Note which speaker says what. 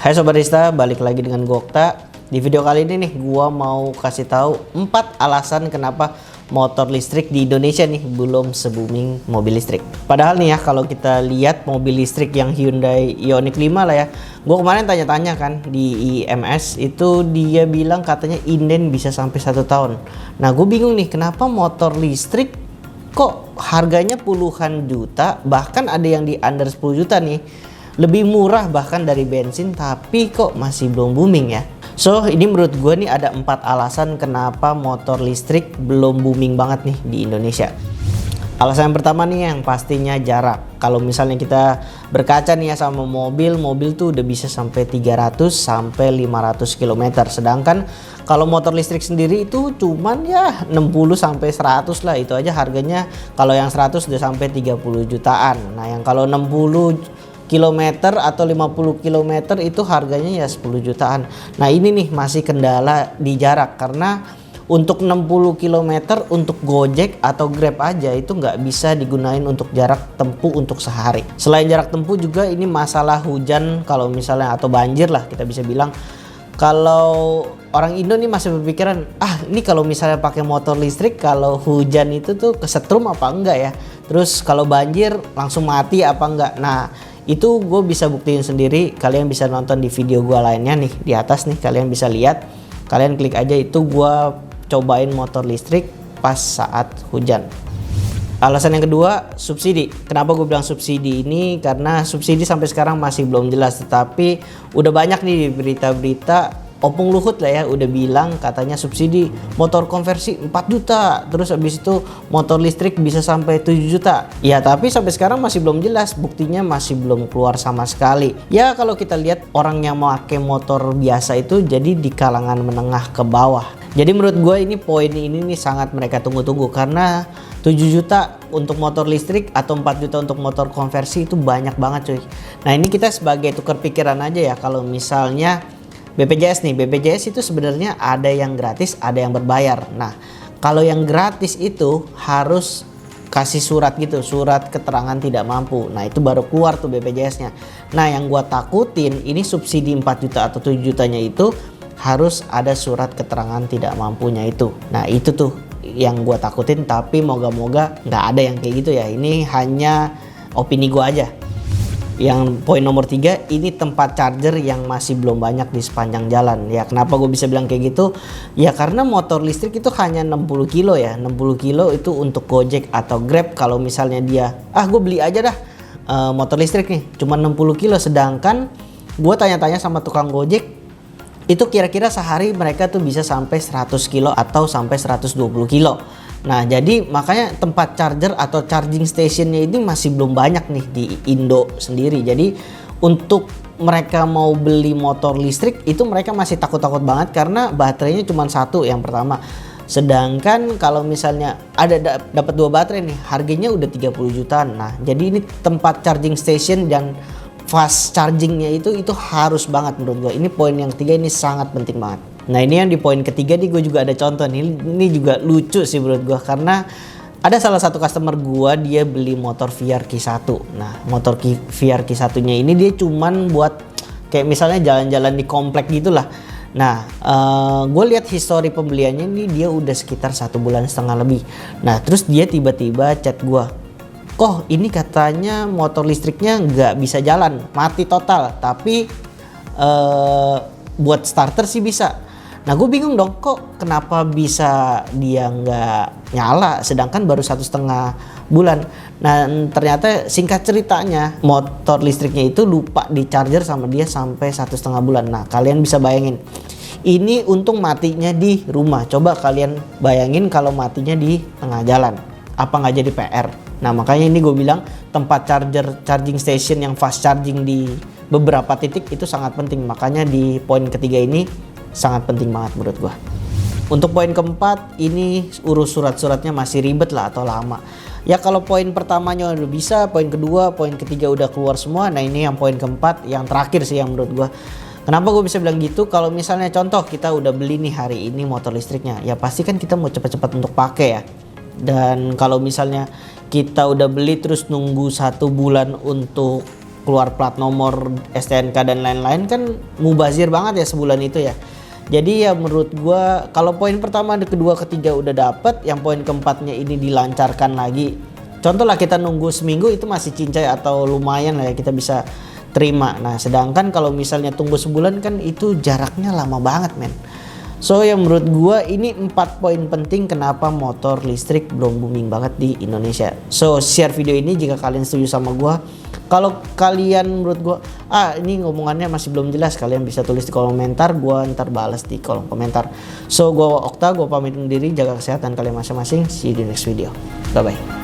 Speaker 1: Hai Sobat Rista, balik lagi dengan gua Okta. Di video kali ini nih gua mau kasih tahu 4 alasan kenapa motor listrik di Indonesia nih belum se-booming mobil listrik. Padahal nih ya, kalau kita lihat mobil listrik yang Hyundai Ioniq 5 lah ya. Gua kemarin tanya-tanya kan di IMS, itu dia bilang katanya inden bisa sampai 1 tahun. Nah, gue bingung nih kenapa motor listrik kok harganya puluhan juta, bahkan ada yang di under 10 juta nih. Lebih murah bahkan dari bensin, tapi kok masih belum booming ya. So ini menurut gue nih ada 4 alasan kenapa motor listrik belum booming banget nih di Indonesia. Alasan yang pertama nih yang pastinya jarak. Kalau misalnya kita berkaca nih ya sama mobil tuh udah bisa sampai 300 sampai 500 km. Sedangkan kalau motor listrik sendiri itu cuman ya 60 sampai 100 lah. Itu aja harganya, kalau yang 100 udah sampai 30 jutaan. Nah, yang kalau 60 kilometer atau 50 kilometer itu harganya ya 10 jutaan. Nah, ini nih masih kendala di jarak, karena untuk 60 kilometer untuk Gojek atau Grab aja itu nggak bisa digunain untuk jarak tempuh untuk sehari. Selain jarak tempuh juga ini masalah hujan kalau misalnya, atau banjir lah kita bisa bilang. Kalau orang Indo nih masih berpikiran, ini kalau misalnya pakai motor listrik kalau hujan itu tuh kesetrum apa enggak ya? Terus kalau banjir langsung mati apa enggak? Nah, itu gue bisa buktiin sendiri. Kalian bisa nonton di video gue lainnya nih di atas nih, kalian bisa lihat. Kalian klik aja, itu gue cobain motor listrik pas saat hujan. Alasan yang kedua, subsidi. Kenapa gue bilang subsidi ini? Karena subsidi sampai sekarang masih belum jelas, tetapi udah banyak nih di berita-berita. Opung Luhut lah ya udah bilang katanya subsidi motor konversi 4 juta, terus habis itu motor listrik bisa sampai 7 juta. Ya tapi sampai sekarang masih belum jelas, buktinya masih belum keluar sama sekali. Ya kalau kita lihat orang yang memakai motor biasa itu jadi di kalangan menengah ke bawah. Jadi menurut gue ini poin ini nih sangat mereka tunggu-tunggu, karena 7 juta untuk motor listrik atau 4 juta untuk motor konversi itu banyak banget cuy. Nah, ini kita sebagai tukar pikiran aja ya, kalau misalnya BPJS nih, BPJS itu sebenarnya ada yang gratis, ada yang berbayar. Nah, kalau yang gratis itu harus kasih surat gitu, surat keterangan tidak mampu. Nah, itu baru keluar tuh BPJS-nya. Nah, yang gua takutin ini subsidi 4 juta atau 7 jutanya itu harus ada surat keterangan tidak mampunya itu. Nah, itu tuh yang gua takutin, tapi moga-moga nggak ada yang kayak gitu ya. Ini hanya opini gua aja. Yang poin nomor 3, ini tempat charger yang masih belum banyak di sepanjang jalan. Ya kenapa gue bisa bilang kayak gitu? Ya karena motor listrik itu hanya 60 kilo ya. 60 kilo itu untuk Gojek atau Grab. Kalau misalnya dia, gue beli aja dah motor listrik nih, cuma 60 kilo. Sedangkan gue tanya-tanya sama tukang Gojek, itu kira-kira sehari mereka tuh bisa sampai 100 kilo atau sampai 120 kilo. Nah, jadi makanya tempat charger atau charging stationnya ini masih belum banyak nih di Indo sendiri. Jadi untuk mereka mau beli motor listrik itu mereka masih takut-takut banget, karena baterainya cuma satu yang pertama. Sedangkan kalau misalnya ada dapat 2 baterai nih, harganya udah 30 jutaan. Nah, jadi ini tempat charging station dan fast chargingnya itu harus banget menurut gue. Ini poin yang 3 ini sangat penting banget. Nah, ini yang di poin ketiga nih gue juga ada contoh nih. Ini juga lucu sih menurut gue, karena ada salah satu customer gue, dia beli motor VR Q1. Nah, motor VR Q1 nya ini dia cuman buat kayak misalnya jalan-jalan di komplek gitulah. Nah, gue lihat histori pembeliannya ini dia udah sekitar 1,5 bulan lebih. Nah, terus dia tiba-tiba chat gue, kok ini katanya motor listriknya nggak bisa jalan, mati total, tapi buat starter sih bisa. Nah, gue bingung dong, kok kenapa bisa dia nggak nyala sedangkan baru 1,5 bulan. Nah, ternyata singkat ceritanya motor listriknya itu lupa di charger sama dia sampai 1,5 bulan. Nah, kalian bisa bayangin, ini untung matinya di rumah. Coba kalian bayangin kalau matinya di tengah jalan, apa nggak jadi PR? Nah, makanya ini gue bilang tempat charging station yang fast charging di beberapa titik itu sangat penting. Makanya di poin ketiga ini sangat penting banget menurut gua. Untuk poin keempat, ini urus surat-suratnya masih ribet lah atau lama. Ya kalau poin pertamanya udah bisa, poin kedua, poin ketiga udah keluar semua. Nah, ini yang poin keempat, yang terakhir sih yang menurut gua. Kenapa gue bisa bilang gitu? Kalau misalnya contoh kita udah beli nih hari ini motor listriknya, ya pasti kan kita mau cepat-cepat untuk pakai ya. Dan kalau misalnya kita udah beli terus nunggu 1 bulan untuk keluar plat nomor, STNK dan lain-lain kan mubazir banget ya sebulan itu ya. Jadi ya menurut gua kalau poin pertama, kedua, ketiga udah dapet, yang poin keempatnya ini dilancarkan lagi. Contoh lah kita nunggu seminggu itu masih cincai atau lumayan lah ya kita bisa terima. Nah sedangkan kalau misalnya tunggu sebulan kan itu jaraknya lama banget men. So yang menurut gua ini 4 poin penting kenapa motor listrik belum booming banget di Indonesia. So share video ini jika kalian setuju sama gua. Kalau kalian menurut gua ini ngomongannya masih belum jelas, kalian bisa tulis di kolom komentar, gua ntar balas di kolom komentar. So gua Okta, gua pamit undur diri, jaga kesehatan kalian masing-masing. See you di next video. Bye bye.